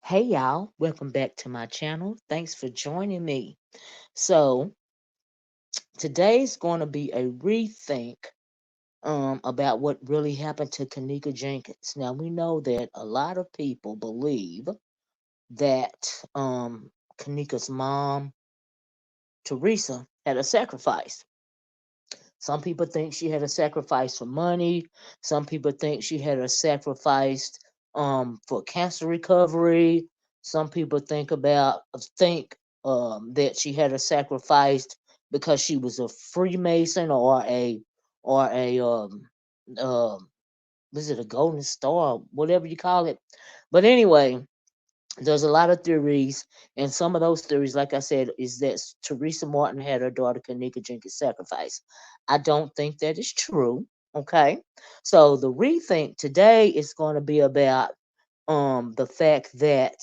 Hey y'all, welcome back to my channel. Thanks for joining me. So, today's going to be a rethink about what really happened to Kenneka Jenkins. Now, we know that a lot of people believe that Kenneka's mom, Tearesa, had a sacrifice. Some people think she had a sacrifice for money. Some people think she had a sacrifice for cancer recovery. Some people think that she had a sacrifice because she was a Freemason or a um was it a golden star, whatever you call it. But anyway, there's a lot of theories, and some of those theories, like I said, is that Teresa Martin had her daughter Kenneka Jenkins sacrificed. I don't think that is true. Okay, so the rethink today is going to be about the fact that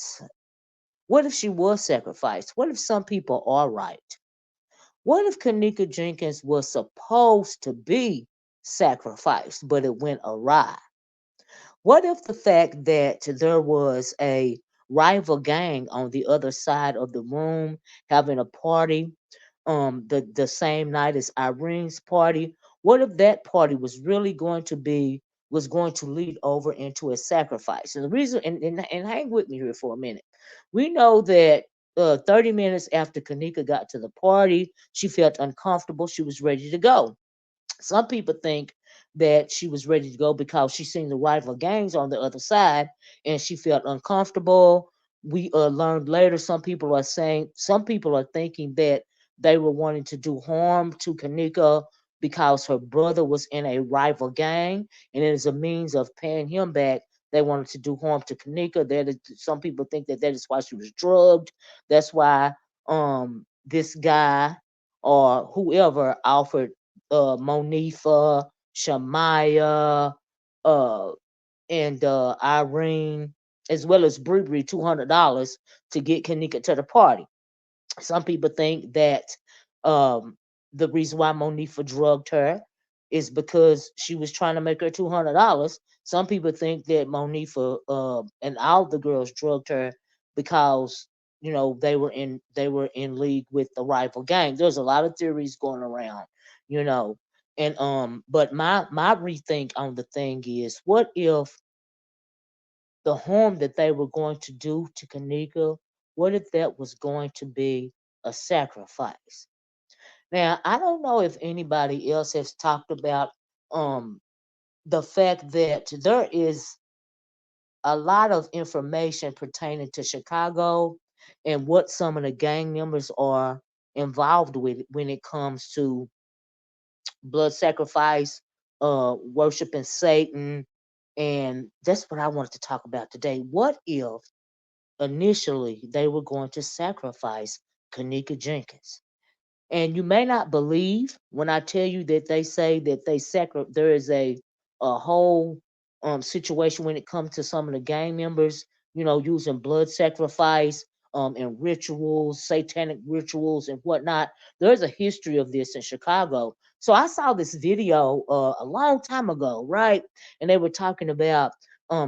what if she was sacrificed? What if some people are right? What if Kenneka Jenkins was supposed to be sacrificed, but it went awry? What if the fact that there was a rival gang on the other side of the room having a party the same night as Irene's party? What if that party was going to lead over into a sacrifice? And the reason and hang with me here for a minute. We know that 30 minutes after Kanika got to the party, she felt uncomfortable. She was ready to go. Some people think that she was ready to go because she seen the rival gangs on the other side and she felt uncomfortable. We learned later some people are thinking that they were wanting to do harm to Kanika because her brother was in a rival gang, and as a means of paying him back, they wanted to do harm to Kanika. Some people think that that is why she was drugged. That's why this guy or whoever offered Monifa, Shamaya, uh, and Irene, as well as Bree, $200 to get Kanika to the party. Some people think that um, the reason why Monifa drugged her is because she was trying to make her $200. Some people think that Monifa and all the girls drugged her because they were in league with the rival gang. There's a lot of theories going around, you know, and but my rethink on the thing is, what if the harm that they were going to do to Kanika, what if that was going to be a sacrifice? Now, I don't know if anybody else has talked about um, the fact that there is a lot of information pertaining to Chicago and what some of the gang members are involved with when it comes to blood sacrifice, worshiping Satan. And that's what I wanted to talk about today. What if initially they were going to sacrifice Kenneka Jenkins? And you may not believe when I tell you that they say that there is a whole situation when it comes to some of the gang members, using blood sacrifice and rituals, satanic rituals and whatnot. There's a history of this in Chicago. So I saw this video a long time ago, right? And they were talking about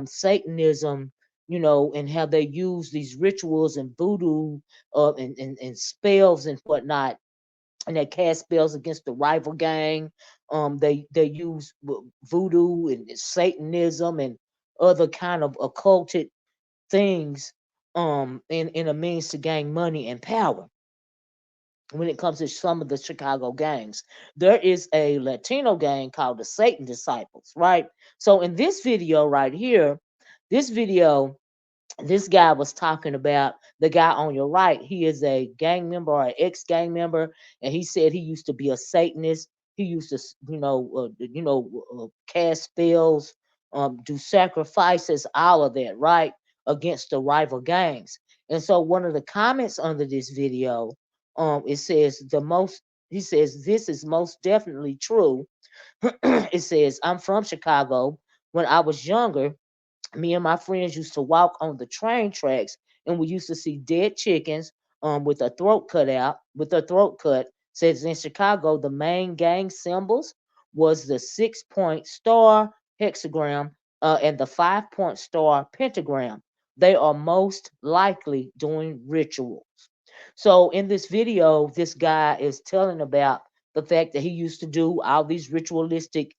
Satanism, and how they use these rituals and voodoo and spells and whatnot, and they cast spells against the rival gang. They use voodoo and Satanism and other kind of occulted things in a means to gain money and power. When it comes to some of the Chicago gangs, there is a Latino gang called the Satan Disciples, right? So in this video right here, this video this guy was talking about the guy on your right. He is a gang member or an ex gang member, and he said he used to be a Satanist. He used to, cast spells, do sacrifices, all of that, right, against the rival gangs. And so, one of the comments under this video, it says the most. He says this is most definitely true. It says, I'm from Chicago. When I was younger, me and my friends used to walk on the train tracks, and we used to see dead chickens with a throat cut out with their throat cut. Says in Chicago the main gang symbols was the 6-point star hexagram and the 5-point star pentagram. they are most likely doing rituals. So in this video, this guy is telling about the fact that he used to do all these ritualistic,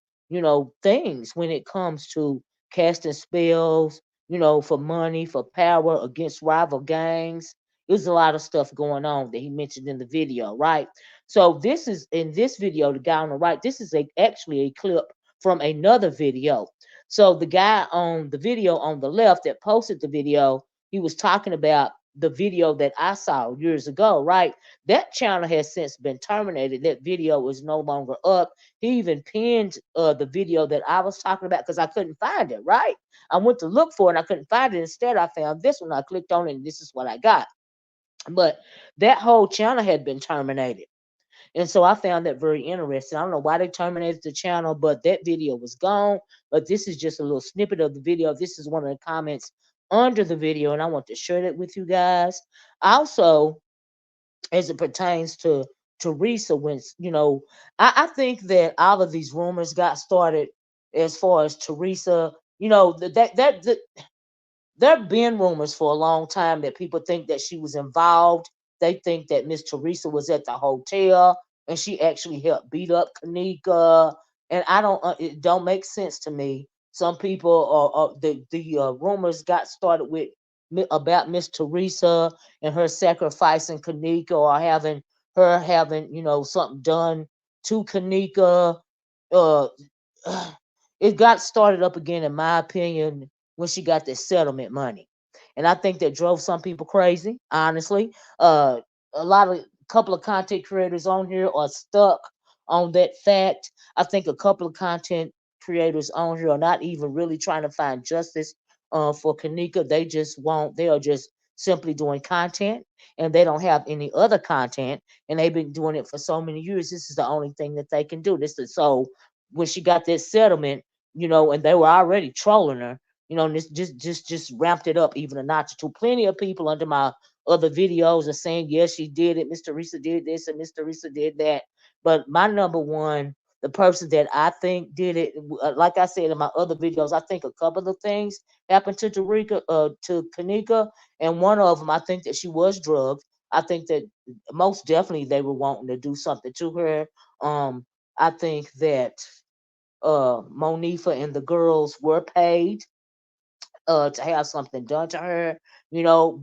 things when it comes to casting spells, for money, for power against rival gangs. There's a lot of stuff going on that he mentioned in the video, right? So this is in this video, the guy on the right, this is actually a clip from another video. So the guy on the video on the left that posted the video, he was talking about the video that I saw years ago, right? That channel has since been terminated. That video is no longer up. He even pinned the video that I was talking about because I couldn't find it, right? I went to look for it and I couldn't find it. Instead, I found this one. I clicked on it and this is what I got. But that whole channel had been terminated. And so I found that very interesting. I don't know why they terminated the channel, but that video was gone. But this is just a little snippet of the video. This is one of the comments under the video, and I want to share that with you guys. Also, as it pertains to Tearesa, when I think that all of these rumors got started as far as Tearesa. That there have been rumors for a long time that people think that she was involved. They think that Miss Tearesa was at the hotel and she actually helped beat up Kenneka. And I don't, it don't make sense to me. Some people, the rumors got started with about Miss Tearesa and her sacrificing Kenneka or having something done to Kenneka. Uh, it got started up again, in my opinion, when she got this settlement money. And I think that drove some people crazy, honestly. Uh, a couple of content creators on here are stuck on that fact. I think a couple of content creators on here are not even really trying to find justice for Kenneka. They are just simply doing content and they don't have any other content. And they've been doing it for so many years. This is the only thing that they can do. So when she got that settlement, and they were already trolling her, and this just ramped it up even a notch or two. Plenty of people under my other videos are saying, yes, she did it. Mr. Teresa did this and Mr. Teresa did that. But my number one, the person that I think did it, like I said in my other videos, I think a couple of things happened to to Kenneka, and one of them, I think that she was drugged. I think that most definitely they were wanting to do something to her. I think that Monifa and the girls were paid to have something done to her,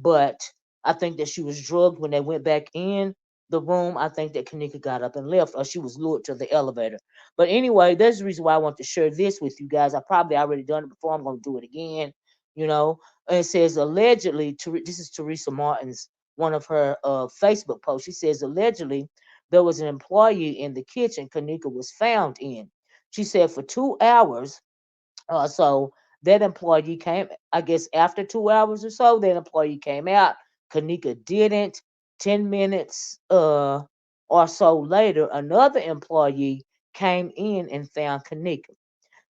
but I think that she was drugged when they went back in the room. I think that Kenneka got up and left, or she was lured to the elevator. But anyway, there's the reason why I want to share this with you guys. I probably already done it before. I'm going to do it again, you know. And it says allegedly, this is Tearesa Martin's one of her Facebook posts. She says allegedly there was an employee in the kitchen Kenneka was found in. She said for 2 hours so that employee came, I guess, after 2 hours or so, that employee came out. Kenneka didn't. 10 minutes or so later, another employee came in and found Kenneka.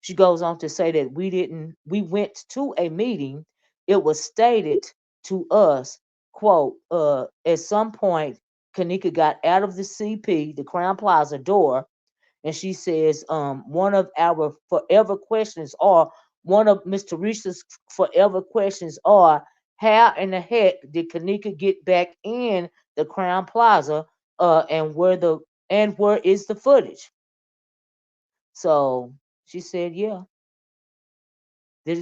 She goes on to say that we went to a meeting. It was stated to us, quote, at some point, Kenneka got out of the CP, the Crown Plaza door, and she says, one of our forever questions are, one of Mr. Reese's forever questions are, how in the heck did Kenneka get back in the Crown Plaza? And where is the footage? So she said, yeah, this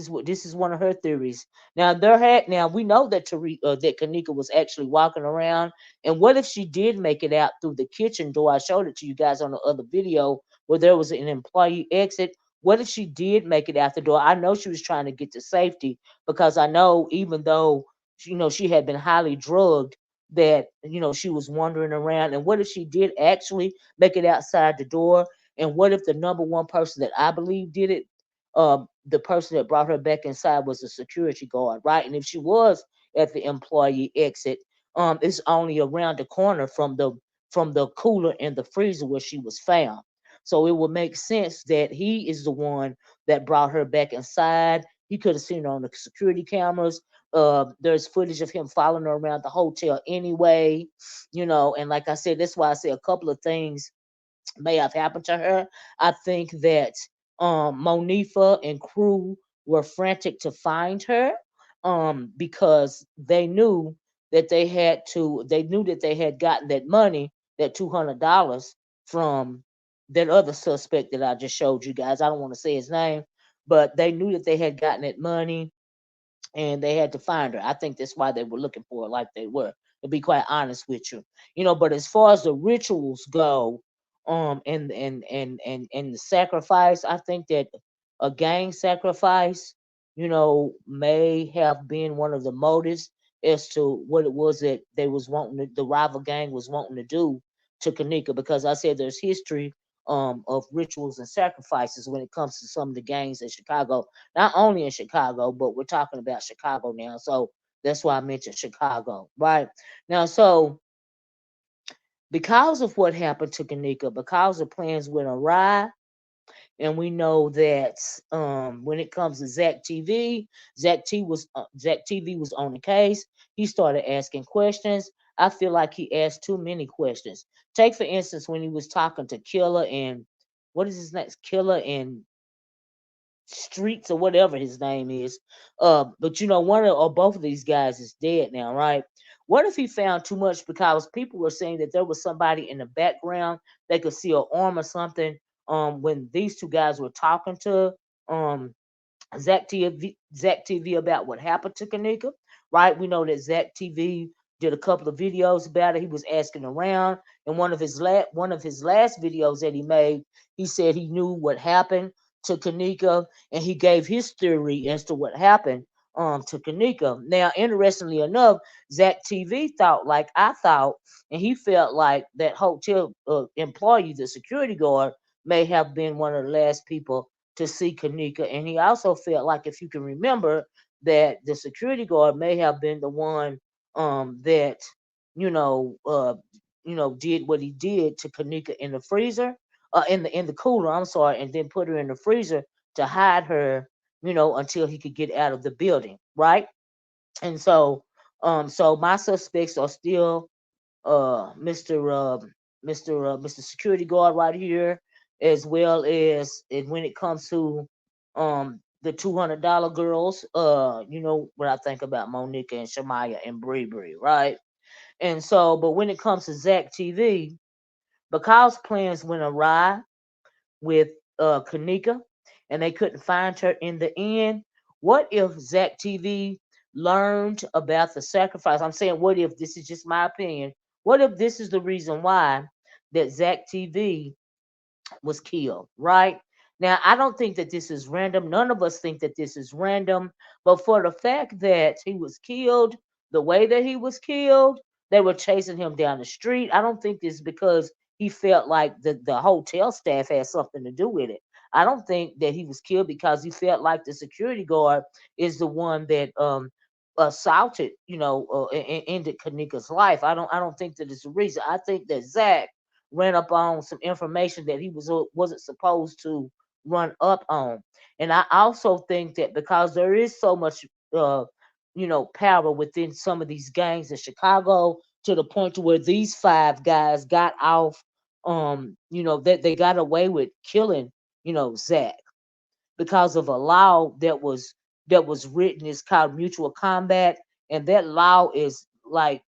is one of her theories. Now we know that that Kenneka was actually walking around, and what if she did make it out through the kitchen door? I showed it to you guys on the other video where there was an employee exit. What if she did make it out the door? I know she was trying to get to safety because I know even though she had been highly drugged, that she was wandering around. And what if she did actually make it outside the door? And what if the number one person that I believe did it, the person that brought her back inside was a security guard, right? And if she was at the employee exit, it's only around the corner from the cooler and the freezer where she was found. So it would make sense that he is the one that brought her back inside. He could have seen her on the security cameras. There's footage of him following her around the hotel anyway, and like I said, that's why I say a couple of things may have happened to her. I think that Monifa and crew were frantic to find her. because they knew that they had gotten that money, that $200 from that other suspect that I just showed you guys. I don't want to say his name, but they knew that they had gotten that money and they had to find her. I think that's why they were looking for her like they were, to be quite honest with you. But as far as the rituals go, and the sacrifice, I think that a gang sacrifice, may have been one of the motives as to what it was that they was wanting the rival gang was wanting to do to Kenneka, because I said there's history of rituals and sacrifices when it comes to some of the gangs in Chicago, not only in Chicago, but we're talking about Chicago now. So that's why I mentioned Chicago, right? Now, so because of what happened to Kenneka, because the plans went awry, and we know that when it comes to ZackTV, ZackTV was on the case. He started asking questions. I feel like he asked too many questions. Take for instance when he was talking to Killer and what is his name? Killer and Streets or whatever his name is. But one or both of these guys is dead now, right? What if he found too much, because people were saying that there was somebody in the background, they could see an arm or something. When these two guys were talking to um Zach TV about what happened to Kenneka, right? We know that Zach TV did a couple of videos about it. He was asking around, and one of his last videos that he made, he said he knew what happened to Kenneka, and he gave his theory as to what happened to Kenneka. Now, interestingly enough, Zach TV thought like I thought, and he felt like that hotel employee, the security guard, may have been one of the last people to see Kenneka. And he also felt like, if you can remember, that the security guard may have been the one that you know uh did what he did to Kenneka in the freezer, in the cooler. I'm sorry, and then put her in the freezer to hide her, until he could get out of the building, right? And so my suspects are still Mr. Security Guard right here, as well as and when it comes to the $200 girls, you know what I think about Monica and Shamaya and Bree, right? And so, but when it comes to Zach TV, because plans went awry with Kenneka, and they couldn't find her in the end. What if Zach TV learned about the sacrifice? I'm saying, what if this is just my opinion? What if this is the reason why that Zach TV was killed, right? Now, I don't think that this is random. None of us think that this is random. But for the fact that he was killed the way that he was killed, they were chasing him down the street. I don't think this is because he felt like the hotel staff had something to do with it. I don't think that he was killed because he felt like the security guard is the one that assaulted, ended Kanika's life. I don't think that it's the reason. I think that Zach ran up on some information that he wasn't supposed to run up on. And I also think that because there is so much power within some of these gangs in Chicago, to the point to where these five guys got off, that they got away with killing, Zach, because of a law that was written. It's called mutual combat, and that law is like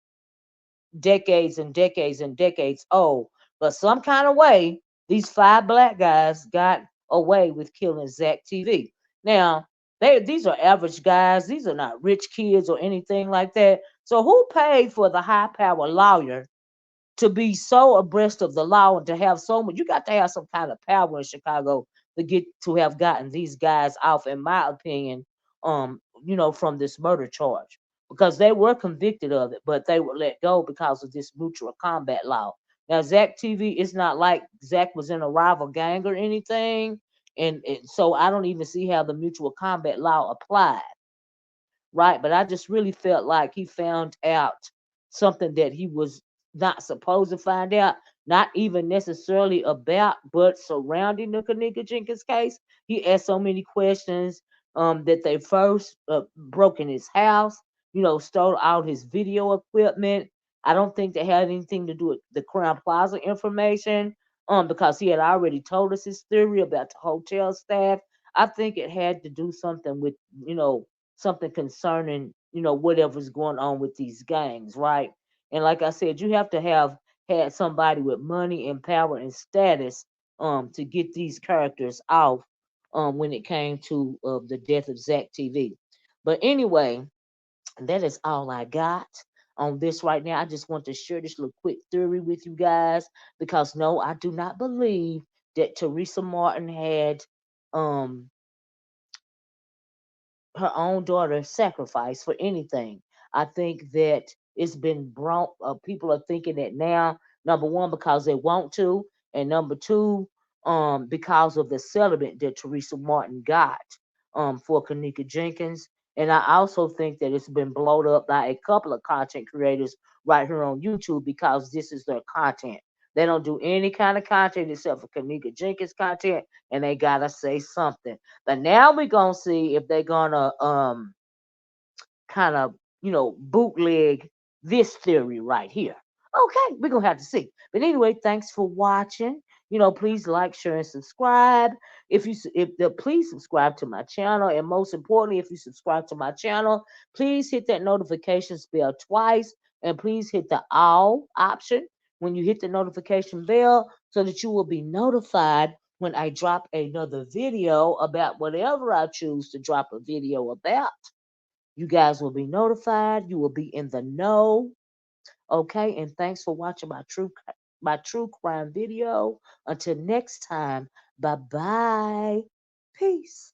decades and decades and decades old. But some kind of way, these five black guys got away with killing Zach TV. Now, these are average guys. These are not rich kids or anything like that. So who paid for the high power lawyer to be so abreast of the law and to have so much? You got to have some kind of power in Chicago to have gotten these guys off, in my opinion, from this murder charge, because they were convicted of it, but they were let go because of this mutual combat law. Now, Zach TV, it's not like Zach was in a rival gang or anything, and so I don't even see how the mutual combat law applied, right? But I just really felt like he found out something that he was not supposed to find out, not even necessarily about, but surrounding the Kenneka Jenkins case. He asked so many questions, that they first broke in his house, stole out his video equipment. I don't think they had anything to do with the Crown Plaza information, because he had already told us his theory about the hotel staff. I think it had to do something with, you know, something concerning, whatever's going on with these gangs, right? And like I said, you have to have had somebody with money and power and status to get these characters off when it came to the death of ZackTv. But anyway, that is all I got on this right now. I just want to share this little quick theory with you guys because no, I do not believe that Tearesa Martin had um her own daughter sacrificed for anything. I think that it's been brought. People are thinking that now. Number one, because they want to, and number two, because of the settlement that Tearesa Martin got for Kenneka Jenkins. And I also think that it's been blown up by a couple of content creators right here on YouTube because this is their content. They don't do any kind of content except for Kenneka Jenkins content, and they gotta say something. But now we're gonna see if they're gonna kind of, bootleg this theory right here. Okay, we're gonna have to see. But anyway, thanks for watching. Please like, share, and subscribe. Please subscribe to my channel, and most importantly, if you subscribe to my channel, please hit that notification bell twice, and please hit the all option when you hit the notification bell, so that you will be notified when I drop another video about whatever I choose to drop a video about. You guys will be notified. You will be in the know. Okay, and thanks for watching my true crime video. Until next time, bye bye. Peace.